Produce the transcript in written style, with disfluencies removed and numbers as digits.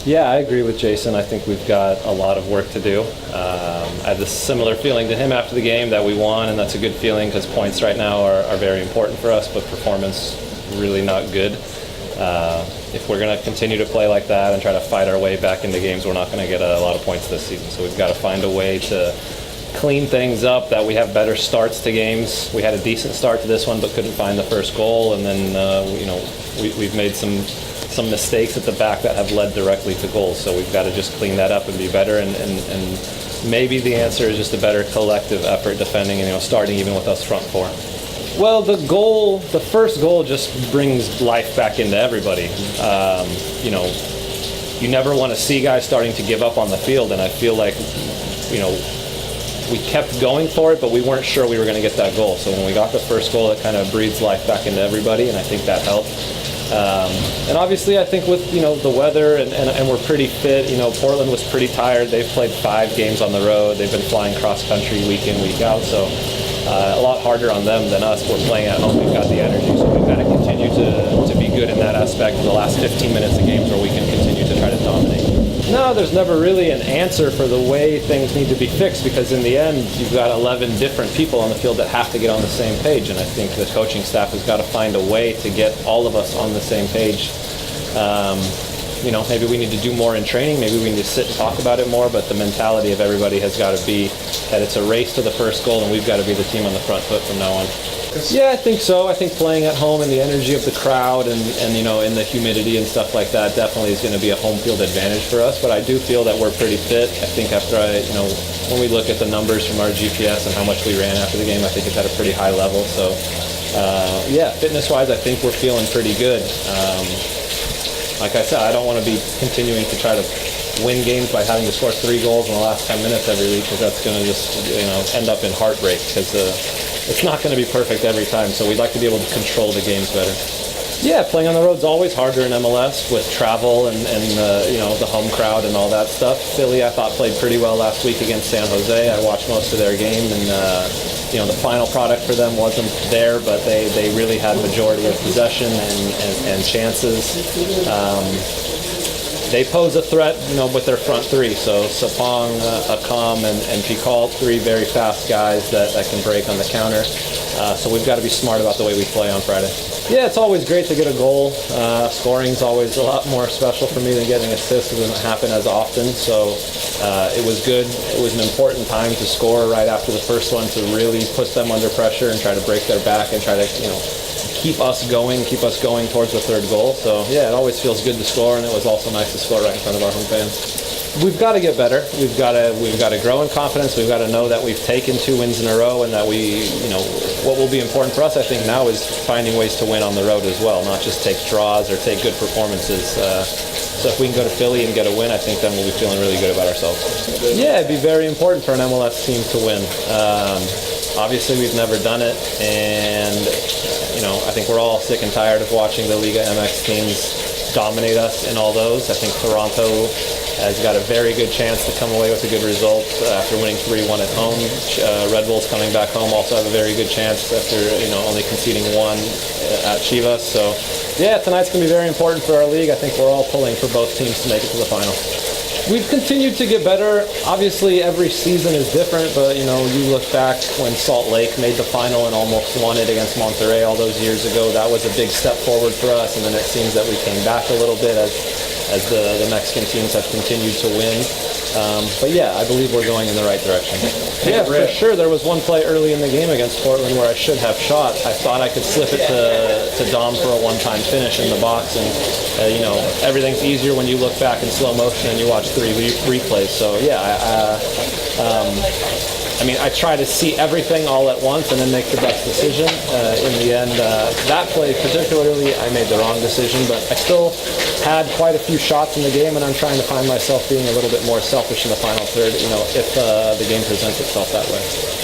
Yeah, I agree with Jason. I think we've got a lot of work to do. I had this similar feeling to him after the game that we won, and that's a good feeling because points right now are very important for us, but performance really not good. If we're going to continue to play like that and try to fight our way back into games, we're not going to get a lot of points this season. So we've got to find a way to clean things up, that we have better starts to games. We had a decent start to this one, but couldn't find the first goal, and then we've made some mistakes at the back that have led directly to goals. So we've got to just clean that up and be better. And maybe the answer is just a better collective effort defending, and starting even with us front four. Well, the first goal just brings life back into everybody. You never want to see guys starting to give up on the field, and I feel like, we kept going for it, but we weren't sure we were going to get that goal. So when we got the first goal, it kind of breathes life back into everybody, and I think that helped. And obviously, I think with the weather and we're pretty fit. Portland was pretty tired. They've played 5 games on the road. They've been flying cross country week in, week out. So a lot harder on them than us. We're playing at home. We've got the energy, so we've got to continue to be good in that aspect for the last 15 minutes of games where we can continue to try to dominate. No, there's never really an answer for the way things need to be fixed, because in the end, you've got 11 different people on the field that have to get on the same page, and I think the coaching staff has got to find a way to get all of us on the same page. Maybe we need to do more in training, maybe we need to sit and talk about it more, but the mentality of everybody has got to be that it's a race to the first goal, and we've got to be the team on the front foot from now on. Yeah, I think so. I think playing at home and the energy of the crowd and in the humidity and stuff like that definitely is going to be a home field advantage for us. But I do feel that we're pretty fit. I think after when we look at the numbers from our GPS and how much we ran after the game, I think it's at a pretty high level. So, fitness-wise, I think we're feeling pretty good. Like I said, I don't want to be continuing to try to win games by having to score 3 goals in the last 10 minutes every week, because that's going to just end up in heartbreak, because it's not going to be perfect every time. So we'd like to be able to control the games better. Yeah, playing on the road is always harder in MLS with travel and the home crowd and all that stuff. Philly, I thought, played pretty well last week against San Jose. I watched most of their game, and the final product for them wasn't there, but they really had majority of possession and chances. They pose a threat, with their front 3. So Sapong, Akam, and Picault, 3 very fast guys that can break on the counter. So we've got to be smart about the way we play on Friday. Yeah, it's always great to get a goal. Scoring's always a lot more special for me than getting assists. It doesn't happen as often, so it was good. It was an important time to score right after the first one, to really put them under pressure and try to break their back and try to, keep us going towards the third goal. So yeah, it always feels good to score, and it was also nice to score right in front of our home fans. We've got to get better. We've got to grow in confidence. We've got to know that we've taken 2 wins in a row, and that what will be important for us, I think, now is finding ways to win on the road as well, not just take draws or take good performances. So if we can go to Philly and get a win, I think then we'll be feeling really good about ourselves. Yeah, it'd be very important for an MLS team to win. Obviously, we've never done it, and I think we're all sick and tired of watching the Liga MX teams dominate us in all those. I think Toronto has got a very good chance to come away with a good result after winning 3-1 at home. Red Bulls coming back home also have a very good chance after only conceding 1 at Chivas. So yeah, tonight's going to be very important for our league. I think we're all pulling for both teams to make it to the final. We've continued to get better. Obviously, every season is different, but you look back when Salt Lake made the final and almost won it against Monterrey all those years ago. That was a big step forward for us, and then it seems that we came back a little bit as the Mexican teams have continued to win. But yeah, I believe we're going in the right direction. Yeah, for sure. There was one play early in the game against Portland where I should have shot. I thought I could slip it to Dom for a one-time finish in the box, and everything's easier when you look back in slow motion and you watch 3 replays. So yeah, I try to see everything all at once and then make the best decision. In the end, that play particularly, I made the wrong decision, but I still had quite a few shots in the game, and I'm trying to find myself being a little bit more selfish in the final third, if the game presents itself that way.